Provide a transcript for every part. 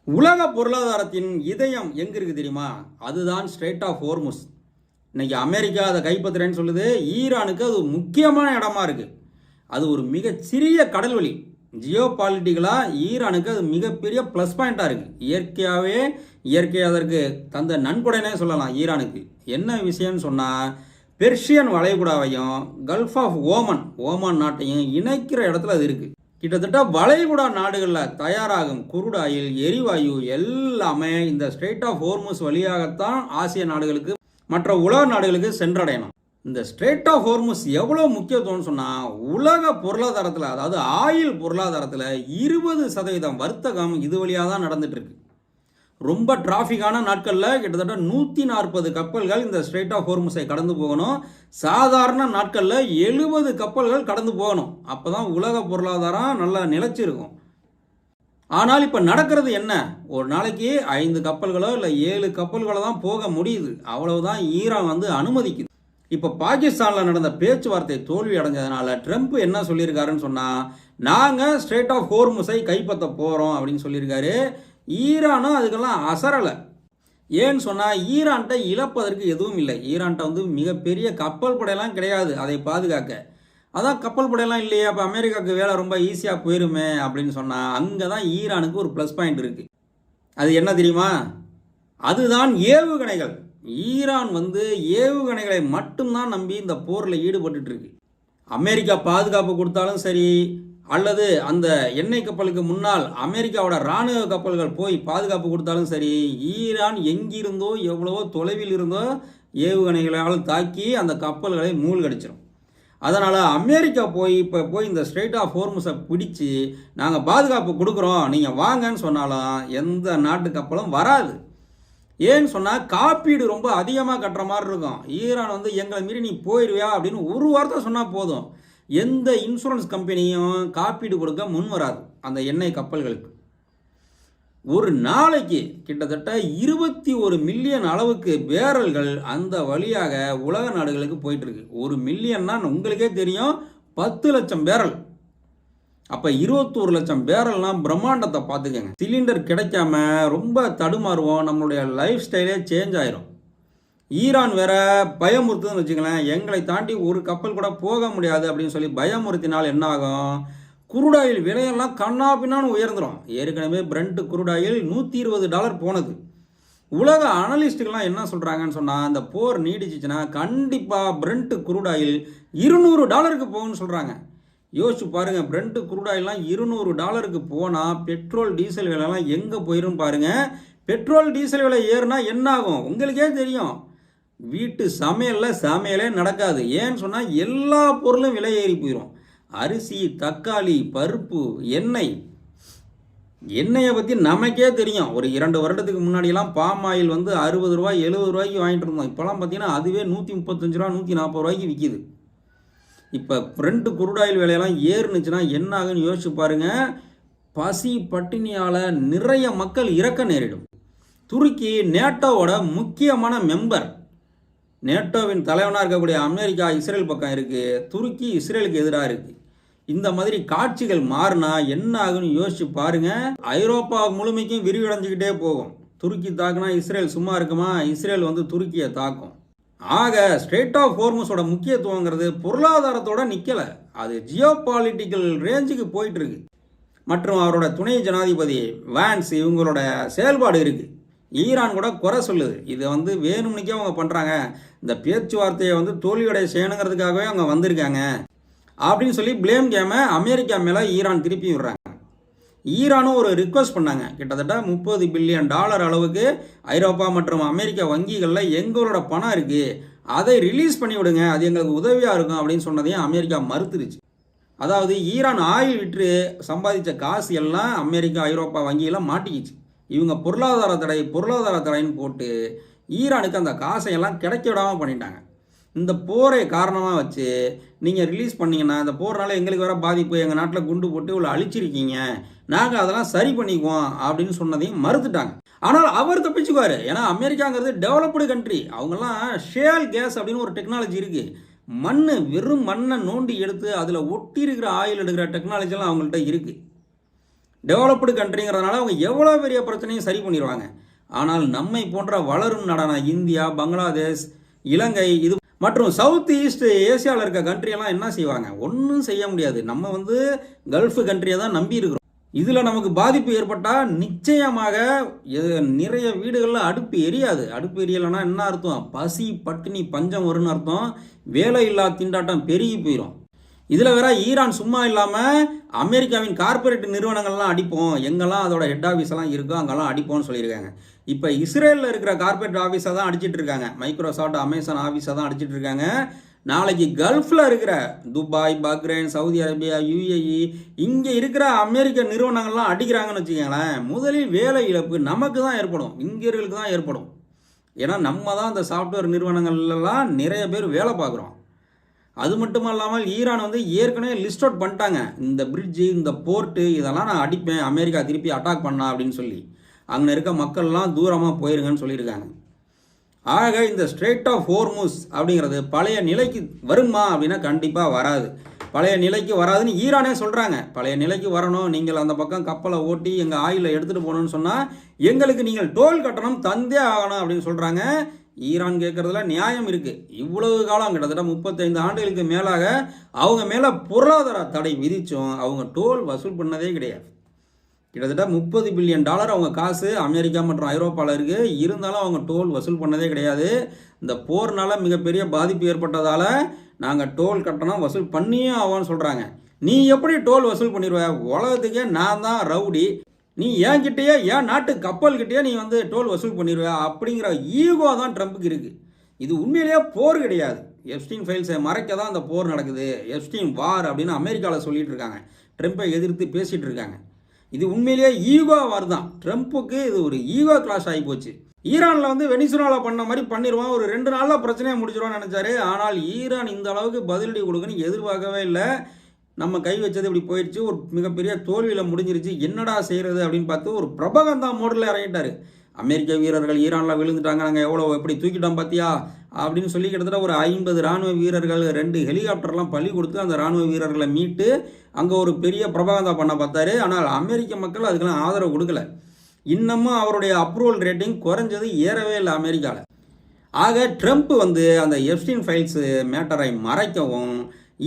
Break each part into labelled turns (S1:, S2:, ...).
S1: உலக பொருளாதாரத்தின் இதயம் எங்க இருக்கு தெரியுமா? அதுதான் ஸ்ட்ரெய்ட் ஆஃப் ஹோர்முஸ். இன்னைக்கு அமெரிக்கா அதை கைப்பற்றுறேன்னு சொல்லுது. ஈரானுக்கு அது முக்கியமான இடமா இருக்கு. அது ஒரு மிகச்சிறிய கடல்வழி. ஜியோ பாலிட்டிக்கலாக ஈரானுக்கு அது மிகப்பெரிய ப்ளஸ் பாயிண்டாக இருக்குது. இயற்கை அதற்கு தந்த நன்கொடைனே சொல்லலாம். ஈரானுக்கு என்ன விஷயம்னு சொன்னால், பெர்ஷியன் வளைகுடாவையும் கல்ஃப் ஆஃப் ஓமான் நாட்டையும் இணைக்கிற இடத்துல அது இருக்குது. கிட்டத்தட்ட வளைகுடா நாடுகளில் தயாராகும் குரூட் ஆயில், எரிவாயு எல்லாமே இந்த ஸ்ட்ரெய்ட் ஆஃப் ஹோர்முஸ் வழியாகத்தான் ஆசிய நாடுகளுக்கு மற்ற உலக நாடுகளுக்கு சென்றடையணும். இந்த ஸ்ட்ரெய்ட் ஆஃப் ஹோர்முஸ் எவ்வளோ முக்கியத்துவம்னு சொன்னால், உலக பொருளாதாரத்தில், அதாவது ஆயில் பொருளாதாரத்தில் 20% வர்த்தகம் இது வழியாக தான் நடந்துட்டு இருக்கு. ரொம்ப டிராஃபிக்கான நாட்களில் கிட்டத்தட்ட 140 கப்பல்கள் இந்த ஸ்ட்ரெய்ட் ஆஃப் ஹோர்முஸை கடந்து போகணும். சாதாரண நாட்களில் 70 கப்பல்கள் கடந்து போகணும். அப்போ தான் உலக பொருளாதாரம் நல்லா நிலைச்சிருக்கும். ஆனால் இப்போ நடக்கிறது என்ன? ஒரு நாளைக்கு 5 கப்பல்களோ இல்லை 7 கப்பல்களோ தான் போக முடியுது. அவ்வளவுதான் ஈரான் அனுமதிக்குது. இப்போ பாகிஸ்தானில் நடந்த பேச்சுவார்த்தை தோல்வி அடைஞ்சதுனால ட்ரம்ப் என்ன சொல்லியிருக்காருன்னு சொன்னால், நாங்கள் ஸ்ட்ரெய்ட் ஆஃப் ஹோர்முஸை கைப்பற்ற போகிறோம் அப்படின்னு சொல்லியிருக்காரு. ஈரானும் அதுக்கெல்லாம் அசரலை. ஏன்னு சொன்னால், ஈரான்கிட்ட இழப்பதற்கு எதுவும் இல்லை. ஈரான்கிட்ட மிகப்பெரிய கப்பல் படையெல்லாம் கிடையாது அதை பாதுகாக்க. அதான் கப்பல் படையெல்லாம் இல்லையே, அப்போ அமெரிக்காவுக்கு வேலை ரொம்ப ஈஸியாக போயிருமே அப்படின்னு சொன்னால், அங்கே தான் ஈரானுக்கு ஒரு ப்ளஸ் பாயிண்ட் இருக்குது. அது என்ன தெரியுமா? அதுதான் ஏவுகணைகள். ஈரான் ஏவுகணைகளை மட்டும்தான் நம்பி இந்த போரில் ஈடுபட்டு இருக்கு. அமெரிக்கா பாதுகாப்பு கொடுத்தாலும் சரி, அல்லது அந்த எண்ணெய் கப்பலுக்கு முன்னால் அமெரிக்காவோட இராணுவ கப்பல்கள் போய் பாதுகாப்பு கொடுத்தாலும் சரி, ஈரான் எங்கிருந்தோ எவ்வளவோ தொலைவில் இருந்தோ ஏவுகணைகளால் தாக்கி அந்த கப்பல்களை மூழ்கடிச்சிடும். அதனால் அமெரிக்கா போய் இந்த ஸ்ட்ரெய்ட் ஆஃப் ஹோர்முஸை பிடிச்சி நாங்கள் பாதுகாப்பு கொடுக்குறோம், நீங்கள் வாங்கன்னு சொன்னாலும் எந்த நாட்டு கப்பலும் வராது. ஏன்னு சொன்னால், காப்பீடு ரொம்ப அதிகமாக கட்டுற மாதிரி இருக்கும். ஈரான் எங்களை மீறி நீ போயிடுவியா அப்படின்னு ஒரு வார்த்தை சொன்னால் போதும், எந்த இன்சூரன்ஸ் கம்பெனியும் காப்பீடு கொடுக்க முன் வராது அந்த எண்ணெய் கப்பல்களுக்கு. ஒரு நாளைக்கு கிட்டத்தட்ட 21 மில்லியன் அளவுக்கு பேரல்கள் அந்த வழியாக உலக நாடுகளுக்கு போயிட்டு இருக்கு. 1 மில்லியன்னா உங்களுக்கே தெரியும், 10 லட்சம் பேரல். அப்போ 21 லட்சம் பேரல்னால் பிரம்மாண்டத்தை பார்த்துக்கங்க. சிலிண்டர் கிடைக்காம ரொம்ப தடுமாறுவோம், நம்மளுடைய லைஃப் ஸ்டைலே சேஞ்ச் ஆயிரும். ஈரான் வேற பயமுறுத்துன்னு வச்சுக்கலாம், எங்களை தாண்டி ஒரு கப்பல் கூட போக முடியாது அப்படின்னு சொல்லி பயமுறுத்தினால் என்ன ஆகும்? குருடாயில் விலையெல்லாம் கண்ணா பின்னான்னு உயர்ந்துடும். ஏற்கனவே பிரண்ட் குருடாயில் $120 போனது. உலக அனலிஸ்ட்டுகள்லாம் என்ன சொல்கிறாங்கன்னு சொன்னால், இந்த போர் நீடிச்சிச்சுன்னா கண்டிப்பாக பிரண்ட் குருடாயில் $200 போகும்னு சொல்கிறாங்க. யோசிச்சு பாருங்கள், பிரண்ட் குரூடாயிலாம் $200 போனால் பெட்ரோல் டீசல் விலைலாம் எங்கே போயிரும் பாருங்கள். பெட்ரோல் டீசல் விலை ஏறுனா என்ன ஆகும் உங்களுக்கே தெரியும். வீட்டு சமையலே நடக்காது. ஏன்னு சொன்னால், எல்லா பொருளும் விலை ஏறி போயிடும். அரிசி, தக்காளி, பருப்பு, எண்ணெயை பற்றி நமக்கே தெரியும். ஒரு 2 வருடத்துக்கு முன்னாடியெல்லாம் பாம் ஆயில் 60 ரூபாய் 70 ரூபாய்க்கு வாங்கிட்டு இருந்தோம். இப்போலாம் பார்த்தீங்கன்னா அதுவே 135 ரூபா 140 ரூபாய்க்கு விற்கிது. இப்போ ஃப்ரெண்டு குருடாயில் விலையெல்லாம் ஏறுனுச்சுன்னா என்ன ஆகுன்னு யோசிச்சு பாருங்கள். பசி பட்டினியால் நிறைய மக்கள் இறக்க நேரிடும். துருக்கி நேட்டோவோட முக்கியமான மெம்பர். நேட்டோவின் தலைவனாக இருக்கக்கூடிய அமெரிக்கா இஸ்ரேல் பக்கம் இருக்குது, துருக்கி இஸ்ரேலுக்கு எதிராக இருக்குது. இந்த மாதிரி காட்சிகள் மாறினா என்ன ஆகுன்னு யோசிச்சு பாருங்கள். ஐரோப்பா முழுமைக்கும் விரிவடைஞ்சிக்கிட்டே போகும். துருக்கி தாக்குனா இஸ்ரேல் சும்மா இருக்குமா? இஸ்ரேல் துருக்கியை தாக்கும். ஆக ஸ்ட்ரெய்ட் ஆஃப் ஹோர்முஸோட முக்கியத்துவங்கிறது பொருளாதாரத்தோட நிற்கலை, அது ஜியோ பாலிட்டிக்கல் ரேஞ்சுக்கு போயிட்டு இருக்கு. மற்றும் அவரோட துணை ஜனாதிபதி வான்ஸ் இவங்களோட செயல்பாடு இருக்குது. ஈரான் கூட குறை சொல்லுது, இது வேணும்னுக்கே அவங்க பண்ணுறாங்க, இந்த பேச்சுவார்த்தையை தோல்வியடைய செய்யணுங்கிறதுக்காகவே அவங்க வந்திருக்காங்க அப்படின்னு சொல்லி பிளேம் கேமை அமெரிக்கா மேலே ஈரான் திருப்பி விடுறாங்க. ஈரானும் ஒரு ரிக்வஸ்ட் பண்ணாங்க, கிட்டத்தட்ட $30 பில்லியன் அளவுக்கு ஐரோப்பா மற்றும் அமெரிக்கா வங்கிகளில் எங்களோட பணம் இருக்குது, அதை ரிலீஸ் பண்ணி விடுங்க, அது எங்களுக்கு உதவியாக இருக்கும் அப்படின்னு சொன்னதையும் அமெரிக்கா மறுத்துருச்சு. அதாவது ஈரான் ஆயில் விற்று சம்பாதித்த காசு எல்லாம் அமெரிக்கா ஐரோப்பா வங்கியெல்லாம் மாட்டிக்கிச்சு. இவங்க பொருளாதார தடைன்னு போட்டு ஈரானுக்கு அந்த காசையெல்லாம் கிடைக்க விடாமல் பண்ணிட்டாங்க. இந்த போரை காரணமாக வச்சு நீங்கள் ரிலீஸ் பண்ணிங்கன்னா, இந்த போர்னால எங்களுக்கு வேற பாதிப்பு, எங்கள் நாட்டில் குண்டு போட்டு இவ்வளோ அழிச்சிருக்கீங்க, நாங்கள் அதெல்லாம் சரி பண்ணிக்குவோம் அப்படின்னு சொன்னதையும் மறுத்துட்டாங்க. ஆனால் அவர் தப்பிச்சுக்குவார், ஏன்னா அமெரிக்காங்கிறது டெவலப்டு கண்ட்ரி. அவங்கெல்லாம் ஷேல் கேஸ் அப்படின்னு ஒரு டெக்னாலஜி இருக்குது. வெறும் மண்ணை நோண்டி எடுத்து அதில் ஒட்டி இருக்கிற ஆயில் எடுக்கிற டெக்னாலஜிலாம் அவங்கள்ட்ட இருக்குது. டெவலப்டு கண்ட்ரிங்கிறதுனால அவங்க எவ்வளோ பெரிய பிரச்சனையும் சரி பண்ணிடுவாங்க. ஆனால் நம்மை போன்ற வளரும் நாடான இந்தியா, பங்களாதேஷ், இலங்கை இது மற்றும் சவுத் ஈஸ்ட் ஏசியாவில் இருக்க கண்ட்ரியெல்லாம் என்ன செய்வாங்க? ஒன்றும் செய்ய முடியாது. நம்ம வந்து கல்ஃப் கண்ட்ரியை தான் நம்பி இருக்கிறோம். இதில் நமக்கு பாதிப்பு ஏற்பட்டால் நிச்சயமாக நிறைய வீடுகளில் அடுப்பு எரியாது. அடுப்பு எரியலைன்னா என்ன அர்த்தம்? பசி, பட்டினி, பஞ்சம் வரும்னு அர்த்தம். வேலை இல்லா திண்டாட்டம் பெருகி போயிடும். இதில் வேற ஈரான் சும்மா இல்லாமல் அமெரிக்காவின் கார்ப்பரேட் நிறுவனங்கள்லாம் அடிப்போம், எங்கெல்லாம் அதோட ஹெட் ஆஃபீஸ் எல்லாம் இருக்கோ அங்கெல்லாம் அடிப்போம்னு சொல்லியிருக்காங்க. இப்போ இஸ்ரேலில் இருக்கிற கார்ப்பரேட் ஆஃபீஸை தான் அடிச்சிட்டு இருக்காங்க. மைக்ரோசாஃப்ட், அமேசான் ஆஃபீஸை தான் அடிச்சிட்டு இருக்காங்க. நாளைக்கு கல்ஃபில் இருக்கிற Dubai, Bahrain, Saudi Arabia, UAE இங்கே இருக்கிற அமெரிக்க நிறுவனங்கள்லாம் அடிக்கிறாங்கன்னு வச்சுக்கோங்களேன், முதலில் வேலை இழப்பு நமக்கு தான் ஏற்படும், இந்தியர்களுக்கு தான் ஏற்படும். ஏன்னா நம்ம தான் அந்த சாஃப்ட்வேர் நிறுவனங்கள்லாம் நிறைய பேர் வேலை பார்க்குறோம். அது மட்டும் இல்லாமல் ஈரான் வந்து ஏற்கனவே லிஸ்ட் அவுட் பண்ணிட்டாங்க. இந்த பிரிட்ஜு, இந்த போர்ட்டு இதெல்லாம் நான் அடிப்பேன், அமெரிக்கா திருப்பி அட்டாக் பண்ணா அப்படின்னு சொல்லி அங்கே இருக்க மக்கள்லாம் தூரமாக போயிருங்கன்னு சொல்லியிருக்காங்க. ஆக இந்த ஸ்ட்ரெய்ட் ஆஃப் ஹோர்முஸ் அப்படிங்கிறது பழைய நிலைக்கு வருமா அப்படின்னா கண்டிப்பாக வராது. பழைய நிலைக்கு வராதுன்னு ஈரானே சொல்கிறாங்க. பழைய நிலைக்கு வரணும், நீங்கள் அந்த பக்கம் கப்பலை ஓட்டி எங்கள் ஆயிலை எடுத்துகிட்டு போகணும்னு சொன்னால் எங்களுக்கு நீங்கள் டோல் கட்டணம் தந்தே ஆகணும் அப்படின்னு சொல்கிறாங்க. ஈரான் கேட்குறதுல நியாயம் இருக்குது. இவ்வளவு காலம் கிட்டத்தட்ட 35 ஆண்டுகளுக்கு மேலாக அவங்க மேலே பொருளாதார தடை விதிச்சும் அவங்க டோல் வசூல் பண்ணதே கிடையாது. கிட்டத்தட்ட $30 பில்லியன் அவங்க காசு அமெரிக்கா மற்றும் ஐரோப்பாவில் இருக்குது. இருந்தாலும் அவங்க டோல் வசூல் பண்ணதே கிடையாது. இந்த போர்னால மிகப்பெரிய பாதிப்பு ஏற்பட்டதால் நாங்கள் டோல் கட்டணம் வசூல் பண்ணியே ஆவோன்னு சொல்கிறாங்க. நீ எப்படி டோல் வசூல் பண்ணிடுவ? உலகத்துக்கே நான் தான் ரவுடி, நீ என்கிட்டயே என் நாட்டு கப்பல்கிட்டயே நீ வந்து டோல் வசூல் பண்ணிடுவ அப்படிங்கிற ஈகோ தான் ட்ரம்ப்புக்கு இருக்குது. இது உண்மையிலேயே போர் கிடையாது. எப்ஸ்டீன் ஃபைல்ஸை மறைக்க தான் அந்த போர் நடக்குது. எப்ஸ்டீன் வார் அப்படின்னு அமெரிக்காவில் சொல்லிட்டு இருக்காங்க. ட்ரம்ப்பை எதிர்த்து பேசிகிட்டு இருக்காங்க. இது உண்மையிலேயே ஈகோ வார் தான். ட்ரம்ப்புக்கு இது ஒரு ஈகோ கிளாஸ் ஆகி போச்சு. ஈரானில் வந்து வெனிசுலாவில் பண்ண மாதிரி பண்ணிடுவான், ஒரு 2 நாளில் பிரச்சனையை முடிச்சிடுவான்னு நினச்சாரு. ஆனால் ஈரான் இந்த அளவுக்கு பதிலடி கொடுக்குன்னு எதிர்பார்க்கவே இல்லை. நம்ம கை வச்சது இப்படி போயிடுச்சு, ஒரு மிகப்பெரிய தோல்வியில் முடிஞ்சிருச்சு, என்னடா செய்கிறது அப்படின்னு பார்த்து ஒரு பிரபகந்தா மோடில் இறங்கிட்டார். அமெரிக்க வீரர்கள் ஈரானில் விழுந்துட்டாங்க, நாங்கள் எவ்வளோ எப்படி தூக்கிட்டோம் பார்த்தியா அப்படின்னு சொல்லி கிட்டத்தட்ட ஒரு 50 இராணுவ வீரர்கள், 2 ஹெலிகாப்டர்லாம் பள்ளி கொடுத்து அந்த இராணுவ வீரர்களை மீட்டு அங்கே ஒரு பெரிய பிரபகந்தா பண்ண பார்த்தாரு. ஆனால் அமெரிக்க மக்கள் அதுக்கெல்லாம் ஆதரவு கொடுக்கல. இன்னமும் அவருடைய அப்ரூவல் ரேட்டிங் குறைஞ்சது, ஏறவே இல்லை அமெரிக்காவில். ஆக ட்ரம்ப் வந்து அந்த எப்ஸ்டீன் ஃபைல்ஸ் மேட்டரை மறைக்கவும்,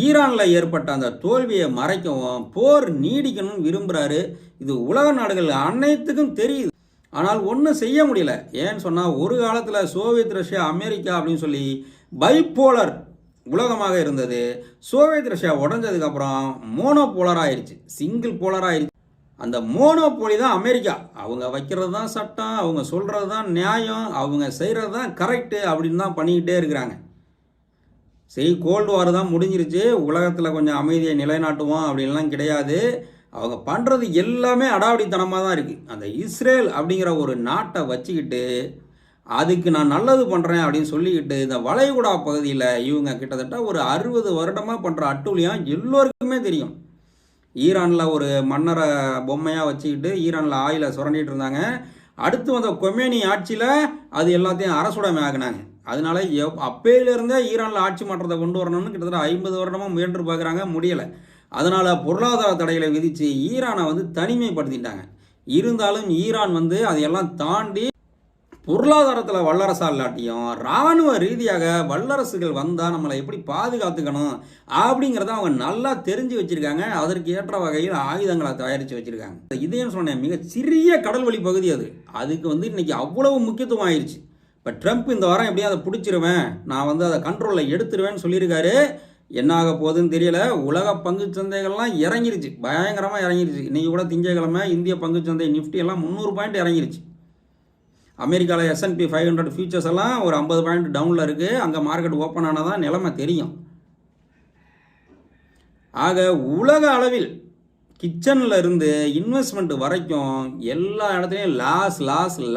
S1: ஈரானில் ஏற்பட்ட அந்த தோல்வியை மறைக்கவும், போர் நீடிக்கணும்னு விரும்புகிறாரு. இது உலக நாடுகள் அனைத்துக்கும் தெரியுது. ஆனால் ஒன்றும் செய்ய முடியல. ஏன்னு சொன்னால் ஒரு காலத்தில் சோவியத் ரஷ்யா, அமெரிக்கா அப்படின்னு சொல்லி பைப்போலர் உலகமாக இருந்தது. சோவியத் ரஷ்யா உடஞ்சதுக்கப்புறம் மோனோபோலர் ஆயிடுச்சு, சிங்கிள் போலர் ஆயிடுச்சு. அந்த மோனோபோலி தான் அமெரிக்கா. அவங்க வைக்கிறது தான் சட்டம், அவங்க சொல்கிறது தான் நியாயம், அவங்க செய்கிறது தான் கரெக்டு அப்படின்னு தான் பண்ணிக்கிட்டே இருக்கிறாங்க. சரி, கோல்டு வார் தான் முடிஞ்சிருச்சு, உலகத்தில் கொஞ்சம் அமைதியை நிலைநாட்டுவோம் அப்படின்லாம் கிடையாது. அவங்க பண்ணுறது எல்லாமே அடாவடித்தனமாக தான் இருக்குது. அந்த இஸ்ரேல் அப்படிங்கிற ஒரு நாட்டை வச்சுக்கிட்டு அதுக்கு நான் நல்லது பண்ணுறேன் அப்படின்னு சொல்லிக்கிட்டு இந்த வளைகுடா பகுதியில் இவங்க கிட்டத்தட்ட ஒரு 60 வருடமாக பண்ணுற அட்டூழியம் எல்லோருக்குமே தெரியும். ஈரானில் ஒரு மன்னரை பொம்மையாக வச்சுக்கிட்டு ஈரானில் ஆயிலை சுரண்டிட்டு இருந்தாங்க. அடுத்து வந்த கொமேனி ஆட்சியில் அது எல்லாத்தையும் அரசுடைமை ஆகினாங்க. அதனால அப்பையிலிருந்தே ஈரானில் ஆட்சி மாற்றத்தை கொண்டு வரணும்னு கிட்டத்தட்ட 50 வருடமாக முயன்று பார்க்குறாங்க, முடியலை. அதனால் பொருளாதார தடைகளை விதித்து ஈரானை வந்து தனிமைப்படுத்திட்டாங்க. இருந்தாலும் ஈரான் வந்து அதையெல்லாம் தாண்டி பொருளாதாரத்தில் வல்லரசாக இல்லாட்டியும் இராணுவ ரீதியாக வல்லரசுகள் வந்தால் நம்மளை எப்படி பாதுகாத்துக்கணும் அப்படிங்கிறத அவங்க நல்லா தெரிஞ்சு வச்சுருக்காங்க. அதற்கு ஏற்ற வகையில் ஆயுதங்களை தயாரித்து வச்சுருக்காங்க. இதேன்னு சொன்னேன், மிக சிறிய கடல்வழி பகுதி அதுக்கு வந்து இன்றைக்கி அவ்வளவு முக்கியத்துவம் ஆயிடுச்சு. இப்போ ட்ரம்ப் இந்த வாரம் எப்படியும் அதை பிடிச்சிருவேன், நான் வந்து அதை கண்ட்ரோலில் எடுத்துருவேன்னு சொல்லியிருக்காரு. என்ன ஆக போகுதுன்னு தெரியல. உலக பங்கு சந்தைகள்லாம் இறங்கிருச்சு, பயங்கரமாக இறங்கிருச்சு. இன்றைக்கி கூட திங்கக்கிழமை இந்திய பங்குச்சந்தை நிஃப்டி எல்லாம் 300 பாயிண்ட் இறங்கிருச்சு. அமெரிக்காவில் S&P 500 ஃபியூச்சர்ஸ் எல்லாம் ஒரு 50 பாயிண்ட் டவுனில் இருக்குது. அங்கே மார்க்கெட் ஓப்பன் ஆனால் தான் நிலைமை தெரியும். ஆக உலக அளவில் கிச்சனில் இருந்து இன்வெஸ்ட்மெண்ட் வரைக்கும் எல்லா இடத்துலையும்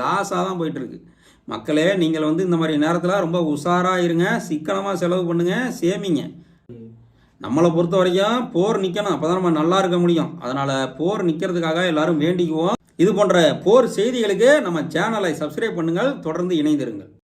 S1: லாஸாக தான் போயிட்டுருக்கு. மக்களே, நீங்கள் வந்து இந்த மாதிரி நேரத்தில் ரொம்ப உஷாராக இருங்க, சிக்கனமாக செலவு பண்ணுங்கள், சேமிங்க. நம்மளை பொறுத்த வரைக்கும் போர் நிற்கணும், அப்போ தான் நம்ம நல்லா இருக்க முடியும். அதனால் போர் நிற்கிறதுக்காக எல்லாரும் வேண்டிக்குவோம். இது போன்ற போர் செய்திகளுக்கு நம்ம சேனலை சப்ஸ்கிரைப் பண்ணுங்கள், தொடர்ந்து இணைந்திருங்கள்.